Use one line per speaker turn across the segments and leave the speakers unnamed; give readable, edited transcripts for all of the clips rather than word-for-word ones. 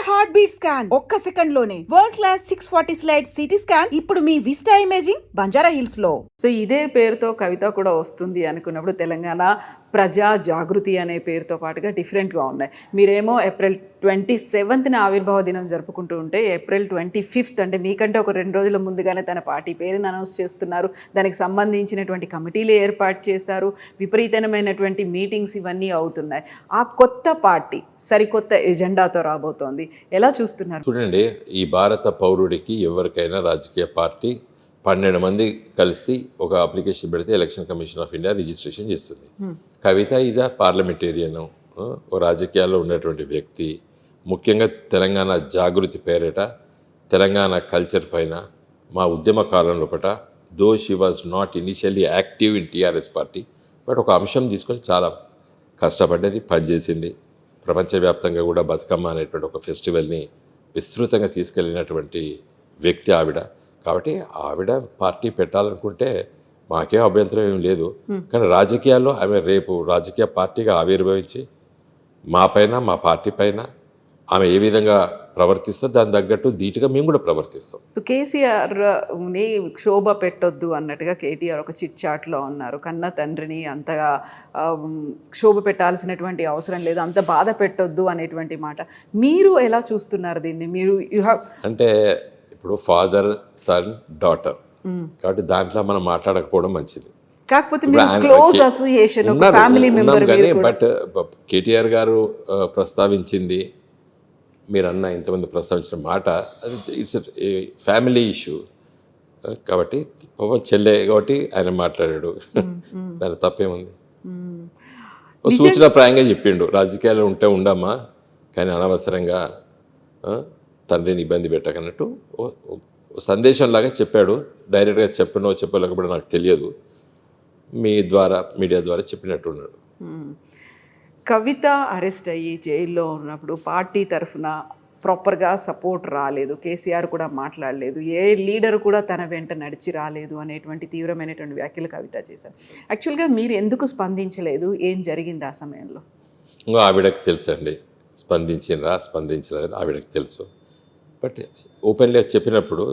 Heart beat scan ఒక్క second లోనే world class 640 slide CT scan ఇప్పుడు మీ విస్టా ఇమేజింగ్ బంజారా హిల్స్ లో.
సో ఇదే పేరుతో కవిత కూడా వస్తుంది అనుకున్నప్పుడు తెలంగాణ ప్రజా జాగృతి అనే పేరుతో పాటుగా డిఫరెంట్గా ఉన్నాయి. మీరేమో ఏప్రిల్ 27న ఆవిర్భావ దినం జరుపుకుంటూ ఉంటే ఏప్రిల్ 25 అంటే మీకంటే ఒక 2 రోజుల ముందుగానే తన పార్టీ పేరుని అనౌన్స్ చేస్తున్నారు. దానికి సంబంధించినటువంటి కమిటీలు ఏర్పాటు చేశారు. విపరీతమైనటువంటి మీటింగ్స్ ఇవన్నీ అవుతున్నాయి. ఆ కొత్త పార్టీ సరికొత్త ఎజెండాతో రాబోతోంది. ఎలా చూస్తున్నారు?
చూడండి, ఈ భారత పౌరుడికి ఎవరికైనా రాజకీయ పార్టీ 12 మంది కలిసి ఒక అప్లికేషన్ పెడితే election commission of India registration చేస్తుంది. కవిత ఈజ్ ఆ పార్లమెంటేరియన్, రాజకీయాల్లో ఉన్నటువంటి వ్యక్తి. ముఖ్యంగా తెలంగాణ జాగృతి పేరిట తెలంగాణ కల్చర్ పైన మా ఉద్యమ కాలంలో పట though she was not initially active in TRS party, but ఒక అంశం తీసుకొని చాలా కష్టపడ్డది, పనిచేసింది. ప్రపంచవ్యాప్తంగా కూడా బతుకమ్మ అనేటువంటి ఒక ఫెస్టివల్ని విస్తృతంగా తీసుకెళ్ళినటువంటి వ్యక్తి ఆవిడ. కాబట్టి ఆవిడ పార్టీ పెట్టాలనుకుంటే మాకేం అభ్యంతరం ఏం లేదు. కానీ రాజకీయాల్లో ఆమె రేపు రాజకీయ పార్టీగా ఆవిర్భవించి మా పైన, మా పార్టీ పైన ఆమె ఏ విధంగా ప్రవర్తిస్తో దాని తగ్గట్టు ధీటుగా మేము కూడా ప్రవర్తిస్తాం.
సో కేసీఆర్ని క్షోభ పెట్టొద్దు అన్నట్టుగా కేటీఆర్ ఒక చిట్ చాట్లో ఉన్నారు. కన్న తండ్రిని అంతగా క్షోభ పెట్టాల్సినటువంటి అవసరం లేదు, అంత బాధ పెట్టొద్దు అనేటువంటి మాట. మీరు ఎలా చూస్తున్నారు దీన్ని? మీరు
అంటే ఇప్పుడు ఫాదర్, సన్, డాటర్ కాబట్టి దాంట్లో మనం మాట్లాడకపోవడం మంచిది.
కాకపోతే క్లోజ్ అసోసియేషన్ ఫ్యామిలీ మెంబర్
కానీ బట్ కేటీఆర్ గారు ప్రస్తావించింది, మీరన్న ఇంతమంది ప్రస్తావించిన మాట, అది ఇట్స్ ఫ్యామిలీ ఇష్యూ. కాబట్టి చెల్లె కాబట్టి ఆయన మాట్లాడాడు, దాని తప్పేముంది? సూచనప్రాయంగా చెప్పిండు, రాజకీయాలు ఉంటే ఉండమ్మా కానీ అనవసరంగా తండ్రిని ఇబ్బంది పెట్టకన్నట్టు సందేశంలాగా చెప్పాడు. డైరెక్ట్గా చెప్పలేకపోతే నాకు తెలియదు, మీ ద్వారా మీడియా ద్వారా చెప్పినట్టున్నాడు.
కవిత అరెస్ట్ అయ్యి జైల్లో ఉన్నప్పుడు పార్టీ తరఫున ప్రాపర్గా సపోర్ట్ రాలేదు, కేసీఆర్ కూడా మాట్లాడలేదు, ఏ లీడర్ కూడా తన వెంట నడిచి రాలేదు అనేటువంటి తీవ్రమైనటువంటి వ్యాఖ్యలు కవిత చేశారు. యాక్చువల్గా మీరు ఎందుకు స్పందించలేదు? ఏం జరిగింది ఆ సమయంలో?
ఇంకా ఆవిడకి తెలుసు అండి, స్పందించలేదు ఆవిడకి తెలుసు. బట్ ఓపెన్గా చెప్పినప్పుడు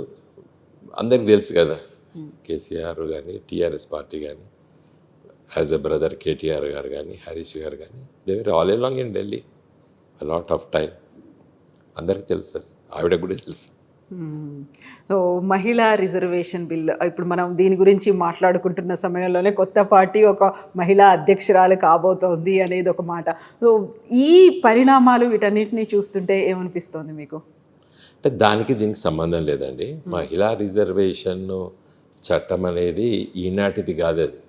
అందరికి తెలుసు కదా, కేసీఆర్ కానీ టీఆర్ఎస్ పార్టీ కానీ యాజ్ ఎ బ్రదర్ కేటీఆర్ గారు కానీ హరీష్ గారు కానీ they were all along in Delhi a lot of time. అందరికీ తెలుసు, ఆవిడకు కూడా తెలుసు.
సో మహిళా రిజర్వేషన్ బిల్, ఇప్పుడు మనం దీని గురించి మాట్లాడుకుంటున్న సమయంలోనే కొత్త పార్టీ ఒక మహిళా అధ్యక్షురాలు కాబోతోంది అనేది ఒక మాట. సో ఈ పరిణామాలు వీటన్నిటిని చూస్తుంటే ఏమనిపిస్తోంది మీకు?
అంటే దానికి దీనికి సంబంధం లేదండి. మహిళా రిజర్వేషన్ చట్టం అనేది ఈనాటిది కాదు, అది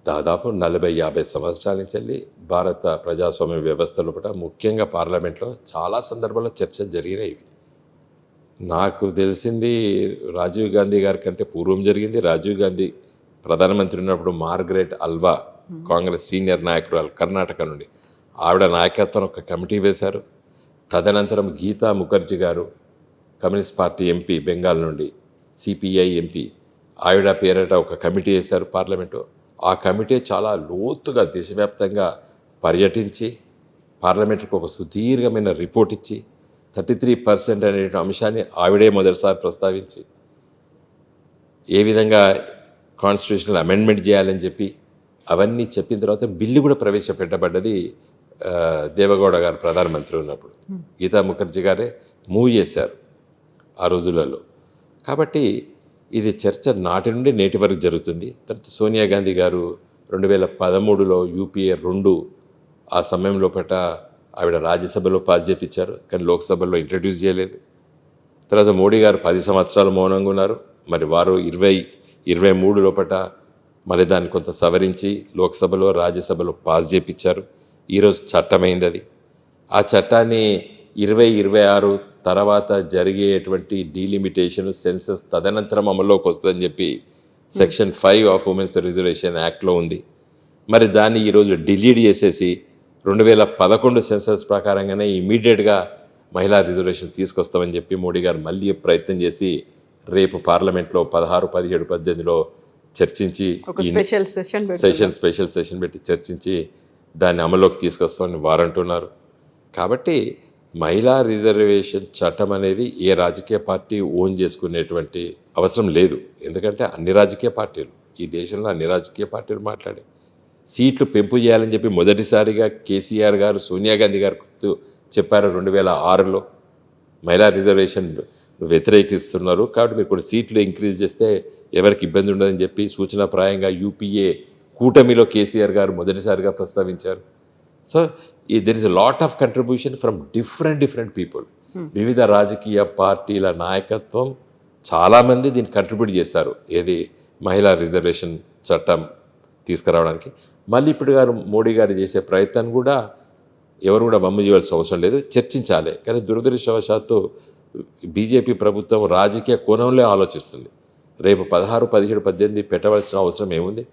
దాదాపు 40-50 సంవత్సరాల నుంచి వెళ్ళి భారత ప్రజాస్వామ్య వ్యవస్థలో కూడా ముఖ్యంగా పార్లమెంట్లో చాలా సందర్భాల్లో చర్చలు జరిగినాయి. నాకు తెలిసింది రాజీవ్ గాంధీ గారి కంటే పూర్వం జరిగింది. రాజీవ్ గాంధీ ప్రధానమంత్రి ఉన్నప్పుడు మార్గరెట్ అల్వా, కాంగ్రెస్ సీనియర్ నాయకురాలు కర్ణాటక నుండి, ఆవిడ నాయకత్వం ఒక కమిటీ వేశారు. తదనంతరం గీతా ముఖర్జీ గారు కమ్యూనిస్ట్ పార్టీ ఎంపీ బెంగాల్ నుండి, సిపిఐ ఎంపీ, ఆవిడ పేరిట ఒక కమిటీ వేశారు పార్లమెంటు. ఆ కమిటీ చాలా లోతుగా దేశవ్యాప్తంగా పర్యటించి పార్లమెంటుకు ఒక సుదీర్ఘమైన రిపోర్ట్ ఇచ్చి 33% అనే అంశాన్ని ఆవిడే మొదటిసారి ప్రస్తావించి ఏ విధంగా కాన్స్టిట్యూషనల్ అమెండ్మెంట్ చేయాలని చెప్పి అవన్నీ చెప్పిన తర్వాత బిల్లు కూడా ప్రవేశపెట్టబడ్డది దేవగౌడ గారు ప్రధానమంత్రి ఉన్నప్పుడు. గీతా ముఖర్జీ గారే మూవ్ చేశారు ఆ రోజులలో. కాబట్టి ఇది చర్చ నాటి నుండి నేటి వరకు జరుగుతుంది. తర్వాత సోనియా గాంధీ గారు 2013లో UPA 2 ఆ సమయంలో పట ఆవిడ రాజ్యసభలో పాస్ చేయించారు, కానీ లోక్సభలో ఇంట్రడ్యూస్ చేయలేదు. తర్వాత మోడీ గారు 10 సంవత్సరాలు మౌనంగా ఉన్నారు. మరి వారు 2023 లోపట మళ్ళీ దాన్ని కొంత సవరించి లోక్సభలో రాజ్యసభలో పాస్ చేయించారు. ఈరోజు చట్టమైంది అది. ఆ చట్టాన్ని 2026 తర్వాత జరిగేటువంటి డీలిమిటేషన్ సెన్సస్ తదనంతరం అమల్లోకి వస్తుందని చెప్పి సెక్షన్ 5 ఆఫ్ ఉమెన్స్ రిజర్వేషన్ యాక్ట్లో ఉంది. మరి దాన్ని ఈరోజు డిలీట్ చేసేసి 2011 సెన్సస్ ప్రకారంగానే ఇమీడియట్గా మహిళా రిజర్వేషన్ తీసుకొస్తామని చెప్పి మోడీ గారు మళ్ళీ ప్రయత్నం చేసి రేపు పార్లమెంట్లో 16, 17, 18లో చర్చించి స్పెషల్ సెషన్ పెట్టి చర్చించి దాన్ని అమల్లోకి తీసుకొస్తామని వారంటున్నారు. కాబట్టి మహిళా రిజర్వేషన్ చట్టం అనేది ఏ రాజకీయ పార్టీ ఓన్ చేసుకునేటువంటి అవసరం లేదు. ఎందుకంటే అన్ని రాజకీయ పార్టీలు, ఈ దేశంలో అన్ని రాజకీయ పార్టీలు మాట్లాడే సీట్లు పెంపు చేయాలని చెప్పి మొదటిసారిగా కేసీఆర్ గారు సోనియా గాంధీ గారు చెప్పారు 2006లో. మహిళా రిజర్వేషన్ వ్యతిరేకిస్తున్నారు కాబట్టి మీరు కొన్ని సీట్లు ఇంక్రీజ్ చేస్తే ఎవరికి ఇబ్బంది ఉండదని చెప్పి సూచనాప్రాయంగా యూపీఏ కూటమిలో కేసీఆర్ గారు మొదటిసారిగా ప్రస్తావించారు. So there is a lot of contribution from different people. వివిధ రాజకీయ పార్టీల నాయకత్వం చాలామంది దీన్ని కంట్రిబ్యూట్ చేస్తారు, ఏది మహిళా రిజర్వేషన్ చట్టం తీసుకురావడానికి. మళ్ళీ ఇప్పుడు మోడీ గారు చేసే ప్రయత్నం కూడా ఎవరు కూడా వమ్ము చేయవలసిన అవసరం లేదు, చర్చించాలి. కానీ దురదృష్టవశాత్తు బీజేపీ ప్రభుత్వం రాజకీయ కోణంలో ఆలోచిస్తుంది. రేపు 16, 17, 18 పెట్టవలసిన అవసరం ఏముంది?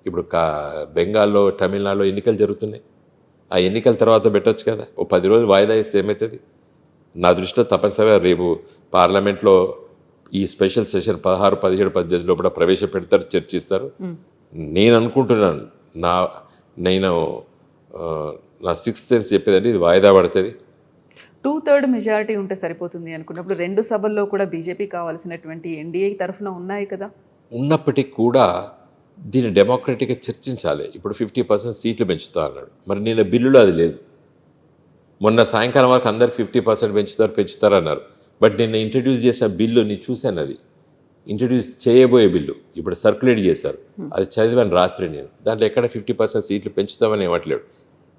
ఇప్పుడు బెంగాల్లో, తమిళనాడులో ఎన్నికలు జరుగుతున్నాయి. ఆ ఎన్నికల తర్వాత పెట్టవచ్చు కదా, ఓ 10 రోజులు వాయిదా ఇస్తే ఏమవుతుంది? నా దృష్టిలో తప్పనిసరిగా రేపు పార్లమెంట్లో ఈ స్పెషల్ సెషన్ 16, 17, 18 లోపల ప్రవేశపెడతారు, చర్చిస్తారు. నేను అనుకుంటున్నాను, నా సిక్స్త్ సెన్స్ చెప్పేదండి, ఇది వాయిదా పడుతుంది.
2/3 మెజారిటీ ఉంటే సరిపోతుంది అనుకున్నప్పుడు 2 సభల్లో కూడా బీజేపీ కావాల్సినటువంటి ఎన్డీఏ తరఫున ఉన్నాయి కదా.
ఉన్నప్పటికీ కూడా దీన్ని డెమోక్రటిక్గా చర్చించాలి. ఇప్పుడు 50% సీట్లు పెంచుతా అన్నాడు, మరి నిన్న బిల్లులో అది లేదు. మొన్న సాయంకాలం వరకు అందరికి 50% పెంచుతారన్నారు. బట్ నిన్న ఇంట్రడ్యూస్ చేసిన బిల్లు నేను చూశాను, అది ఇంట్రడ్యూస్ చేయబోయే బిల్లు ఇప్పుడు సర్క్యులేట్ చేశారు, అది చదివాను రాత్రి నేను. దాంట్లో ఎక్కడ 50% సీట్లు పెంచుతామని ఇవ్వట్లేడు.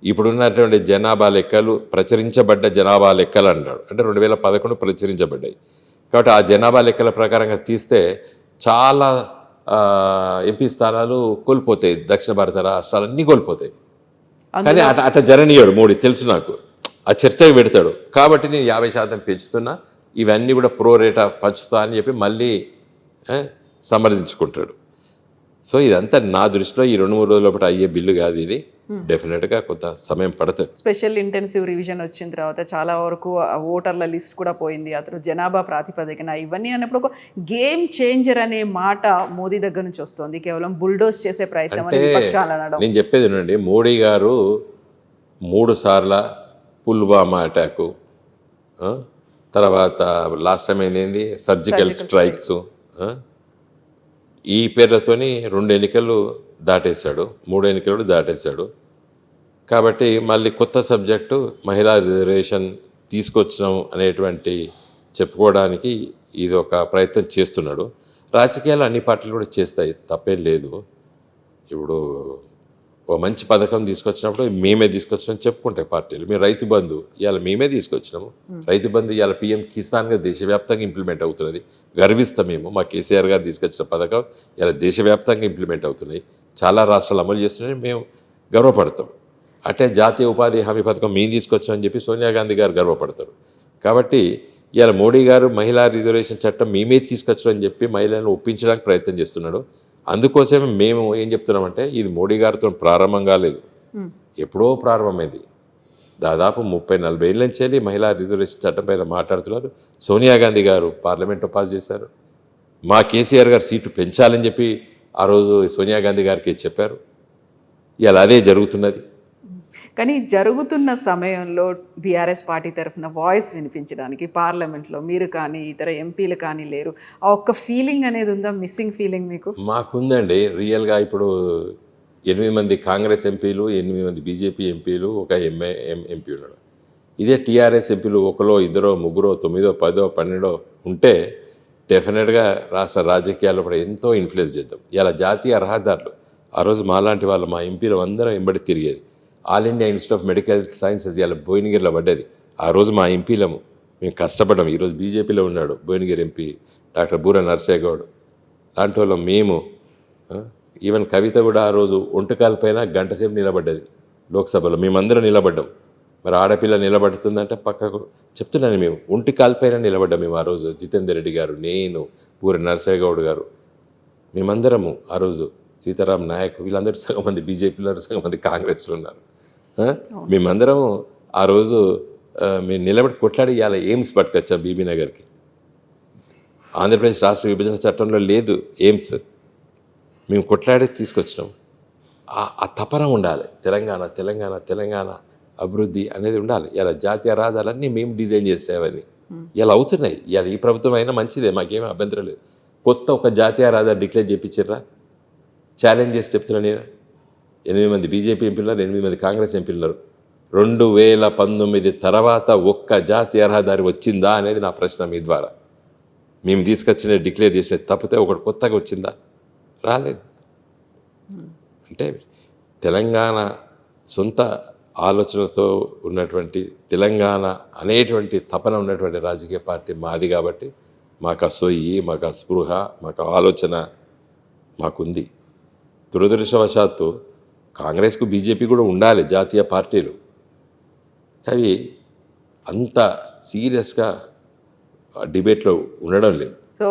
ఇప్పుడున్నటువంటి జనాభా లెక్కలు, ప్రచురించబడ్డ జనాభా లెక్కలు అంటాడు, అంటే 2011 ప్రచురించబడ్డాయి. కాబట్టి ఆ జనాభా లెక్కల ప్రకారంగా తీస్తే చాలా ఎంపీ స్థానాలు కోల్పోతాయి, దక్షిణ భారత రాష్ట్రాలన్నీ కోల్పోతాయి. కానీ అట్లా జరనీయాడు మోడీ, తెలుసు నాకు, ఆ చర్చకు పెడతాడు. కాబట్టి నేను 50% పెంచుతున్నా, ఇవన్నీ కూడా ప్రో రేటా పంచుతా అని చెప్పి మళ్ళీ సమర్థించుకుంటాడు. సో ఇదంతా నా దృష్టిలో ఈ 2-3 రోజుల లోపల అయ్యే బిల్లు కాదు ఇది. డెఫినెట్గా కొంత సమయం పడుతుంది.
స్పెషల్ ఇంటెన్సివ్ రివిజన్ వచ్చిన తర్వాత చాలా వరకు ఓటర్ల లిస్ట్ కూడా పోయింది, అతను జనాభా ప్రాతిపదికన ఇవన్నీ అన్నప్పుడు ఒక గేమ్ చేంజర్ అనే మాట మోదీ దగ్గర నుంచి వస్తుంది. కేవలం బుల్డోస్ చేసే ప్రయత్నం అని విపక్షాలు అనడం.
నేను చెప్పేది వినండి, మోడీ గారు 3 సార్లు పుల్వామా అటాకు, తర్వాత లాస్ట్ టైం ఏంది సర్జికల్ స్ట్రైక్స్, ఈ పేర్లతోని 2 ఎన్నికలు దాటేశాడు, 3 ఎన్నికలు దాటేశాడు. కాబట్టి మళ్ళీ కొత్త సబ్జెక్టు మహిళా రిజర్వేషన్ తీసుకొచ్చినాం అనేటువంటి చెప్పుకోవడానికి ఇది ఒక ప్రయత్నం చేస్తున్నాడు. రాజకీయాలు అన్ని పార్టీలు కూడా చేస్తాయి, తప్పేం లేదు. ఇప్పుడు ఓ మంచి పథకం తీసుకొచ్చినప్పుడు మేమే తీసుకొచ్చినాం చెప్పుకుంటాయి పార్టీలు. మీరు రైతు బంధు ఇవాళ మేమే తీసుకొచ్చినాము, రైతు బంధు ఇవాళ PM కిసాన్గా దేశవ్యాప్తంగా ఇంప్లిమెంట్ అవుతున్నది, గర్విస్తాం మేము. మా కేసీఆర్ గారు తీసుకొచ్చిన పథకం ఇలా దేశవ్యాప్తంగా ఇంప్లిమెంట్ అవుతున్నాయి, చాలా రాష్ట్రాలు అమలు చేస్తున్నాయి, మేము గర్వపడతాం. అంటే జాతీయ ఉపాధి హామీ పథకం మేము తీసుకొచ్చామని చెప్పి సోనియా గాంధీ గారు గర్వపడతారు. కాబట్టి ఇవాళ మోడీ గారు మహిళా రిజర్వేషన్ చట్టం మేమే తీసుకొచ్చామని చెప్పి మహిళలను ఒప్పించడానికి ప్రయత్నం చేస్తున్నాడు. అందుకోసమే మేము ఏం చెప్తున్నామంటే ఇది మోడీ గారితో ప్రారంభం కాలేదు, ఎప్పుడో ప్రారంభమైంది. దాదాపు 30-40 ఏళ్ళ నుంచి వెళ్ళి మహిళా రిజర్వేషన్ చట్టం పైన మాట్లాడుతున్నారు. సోనియా గాంధీ గారు పార్లమెంట్లో పాస్ చేశారు, మా కేసీఆర్ గారు సీటు పెంచాలని చెప్పి ఆ రోజు సోనియా గాంధీ గారికి చెప్పారు. ఇవాళ అదే జరుగుతున్నది.
కానీ జరుగుతున్న సమయంలో బీఆర్ఎస్ పార్టీ తరఫున వాయిస్ వినిపించడానికి పార్లమెంట్లో మీరు కానీ ఇతర ఎంపీలు కానీ లేరు. ఆ ఒక్క ఫీలింగ్ అనేది ఉందా, మిస్సింగ్ ఫీలింగ్ మీకు?
మాకుందండి రియల్గా. ఇప్పుడు 8 మంది కాంగ్రెస్ ఎంపీలు, 8 మంది బీజేపీ ఎంపీలు, ఒక ఎంపీ ఉన్నాడు. ఇదే టీఆర్ఎస్ ఎంపీలు 1, 2, 3, 9, 10, 12 ఉంటే డెఫినెట్గా రాష్ట్ర రాజకీయాల్లో కూడా ఎంతో ఇన్ఫ్లుయెన్స్ చేద్దాం. ఇలా జాతీయ రహదారులు ఆ రోజు మాలాంటి వాళ్ళు, మా ఎంపీలు అందరం వెంబడి తిరిగేది. All India institute of medical sciences ఇలా భువనగిరిలో పడ్డది. ఆ రోజు మా ఎంపీలము మేము కష్టపడ్డాం. ఈరోజు బీజేపీలో ఉన్నాడు భువనగిరి ఎంపీ డాక్టర్ బూర నర్సయ్య గౌడ్, లాంటి వాళ్ళం మేము. ఈవెన్ కవిత కూడా ఆ రోజు ఒంటకాల పైన గంట సేపు నిలబడ్డది లోక్సభలో, మేమందరం నిలబడ్డాం. మరి ఆడపిల్ల నిలబడుతుందంటే పక్కకు చెప్తున్నాను, మేము ఒంటికాల పైన నిలబడ్డాం. మేము ఆ రోజు జితేందర్ రెడ్డి గారు, నేను, బూర నర్సయ్య గౌడ్ గారు, మేమందరము ఆ రోజు, సీతారాం నాయక్, వీళ్ళందరూ సగం మంది బీజేపీలో, సగం మంది కాంగ్రెస్లో ఉన్నారు. మేమందరం ఆ రోజు మేము నిలబడి కొట్లాడి ఇవాళ ఎయిమ్స్ పట్టుకొచ్చాం బీబీ నగర్కి. ఆంధ్రప్రదేశ్ రాష్ట్ర విభజన చట్టంలో లేదు ఎయిమ్స్, మేము కొట్లాడి తీసుకొచ్చినాం. ఆ తపన ఉండాలి. తెలంగాణ తెలంగాణ తెలంగాణ అభివృద్ధి అనేది ఉండాలి. ఇలా జాతీయ రహదారులన్నీ మేము డిజైన్ చేసేవని ఇలా అవుతున్నాయి. ఇలా ఈ ప్రభుత్వం అయినా మంచిదే, మాకేమీ అభ్యంతరం లేదు. కొత్త ఒక జాతీయ రహదారి డిక్లేర్ చేయించారా? ఛాలెంజ్ చేసి చెప్తున్నా నేను. 8 మంది బీజేపీ ఎంపీలు, 8 మంది కాంగ్రెస్ ఎంపీలు. 2019 తర్వాత ఒక్క జాతీయ రహదారి వచ్చిందా అనేది నా ప్రశ్న మీ ద్వారా. మేము తీసుకొచ్చిన డిక్లేర్ చేసిన తప్పితే ఒకటి కొత్తగా వచ్చిందా? రాలేదు. అంటే తెలంగాణ సొంత ఆలోచనతో ఉన్నటువంటి, తెలంగాణ అనేటువంటి తపన ఉన్నటువంటి రాజకీయ పార్టీ మాది కాబట్టి మాకు ఆ సొయ్యి, మాకు ఆ స్పృహ, మాకు ఆలోచన మాకుంది. దురదృష్టవశాత్తు కాంగ్రెస్కు బీజేపీ కూడా ఉండాలి జాతీయ పార్టీలు, కానీ అంత సీరియస్గా డిబేట్లో ఉండడం లేదు.
సో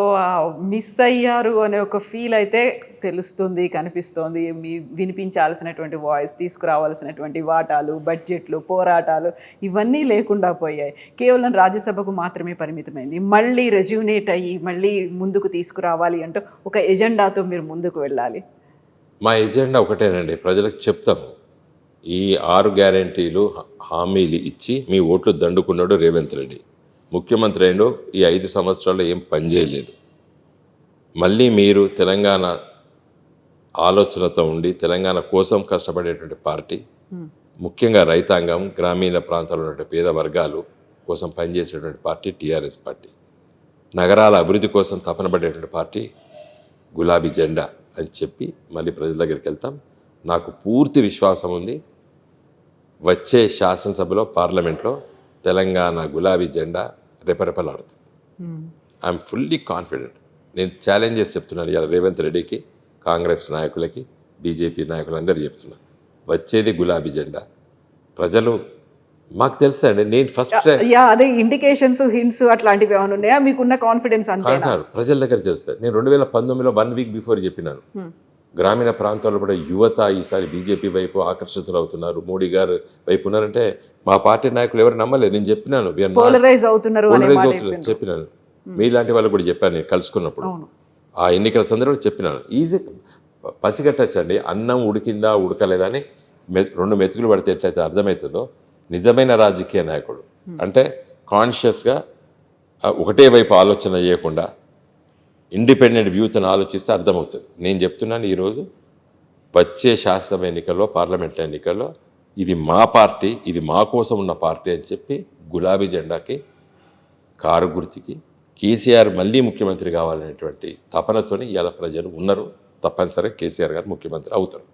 మిస్ అయ్యారు అనే ఒక ఫీల్ అయితే తెలుస్తుంది, కనిపిస్తోంది. మీ వినిపించాల్సినటువంటి వాయిస్, తీసుకురావాల్సినటువంటి వాటాలు, బడ్జెట్లు, పోరాటాలు ఇవన్నీ లేకుండా పోయాయి. కేవలం రాజ్యసభకు మాత్రమే పరిమితమైంది. మళ్ళీ రెజ్యూనేట్ అయ్యి మళ్ళీ ముందుకు తీసుకురావాలి అంటే ఒక ఎజెండాతో మీరు ముందుకు వెళ్ళాలి.
మా ఎజెండా ఒకటేనండి, ప్రజలకు చెప్తాము. ఈ 6 గ్యారెంటీలు హామీలు ఇచ్చి మీ ఓట్లు దండుకున్నాడు రేవంత్ రెడ్డి. ముఖ్యమంత్రి అయిండు, ఈ 5 సంవత్సరాల్లో ఏం పని చేయలేదు. మళ్ళీ మీరు తెలంగాణ ఆలోచనతో ఉండి తెలంగాణ కోసం కష్టపడేటువంటి పార్టీ, ముఖ్యంగా రైతాంగం, గ్రామీణ ప్రాంతాల్లో ఉన్న పేద వర్గాలు కోసం పనిచేసేటువంటి పార్టీ టీఆర్ఎస్ పార్టీ. నగరాల అభివృద్ధి కోసం తపన పడేటువంటి పార్టీ గులాబీ జెండా అని చెప్పి మళ్ళీ ప్రజల దగ్గరికి వెళ్తాం. నాకు పూర్తి విశ్వాసం ఉంది, వచ్చే శాసనసభలో, పార్లమెంట్లో తెలంగాణ గులాబీ జెండా రెపరెపలాడుతుంది. I'm fully confident. నేను ఛాలెంజ్ చేసి చెప్తున్నాను ఇలా రేవంత్ రెడ్డికి, కాంగ్రెస్ నాయకులకి, బీజేపీ నాయకులందరూ చెప్తున్నా, వచ్చేది గులాబీ జెండా. ప్రజలు మాకు తెలుస్తాయండి. నేను ఫస్ట్
అదే ఇండికేషన్స్, హింట్స్ అట్లాంటివి ఏమైనా ఉన్నాయా? మీకున్న కాన్ఫిడెన్స్ అంతేనా?
ప్రజల దగ్గర తెలుస్తాయి. నేను 2019లో 1 వీక్ బిఫోర్ చెప్పినాను, గ్రామీణ ప్రాంతాల్లో కూడా యువత ఈసారి బీజేపీ వైపు ఆకర్షితులు అవుతున్నారు, మోడీ గారు వైపు ఉన్నారంటే మా పార్టీ నాయకులు ఎవరు నమ్మలేదు. నేను చెప్పినాను,
పోలరైజ్ అవుతున్నారు
చెప్పినాను. మీలాంటి వాళ్ళు కూడా చెప్పాను నేను కలుసుకున్నప్పుడు. ఆ ఎన్నికల సందర్భంలో చెప్పినాను, ఈజీ పసిగట్టచ్చండి. అన్నం ఉడికిందా ఉడకలేదా అని 2 మెతుకులు పడితే ఎట్లయితే అర్థమవుతుందో, నిజమైన రాజకీయ నాయకుడు అంటే కాన్షియస్గా ఒకటే వైపు ఆలోచన చేయకుండా ఇండిపెండెంట్ వ్యూతో ఆలోచిస్తే అర్థమవుతుంది. నేను చెప్తున్నాను, ఈరోజు వచ్చే శాసనసభ ఎన్నికల్లో, పార్లమెంట్ ఎన్నికల్లో ఇది మా పార్టీ, ఇది మా కోసం ఉన్న పార్టీ అని చెప్పి గులాబీ జెండాకి, కారు గుర్తుకి, కేసీఆర్ మళ్ళీ ముఖ్యమంత్రి కావాలనేటువంటి తపనతోని ఇవాళ ప్రజలు ఉన్నారు. తప్పనిసరిగా కేసీఆర్ గారు ముఖ్యమంత్రి అవుతారు.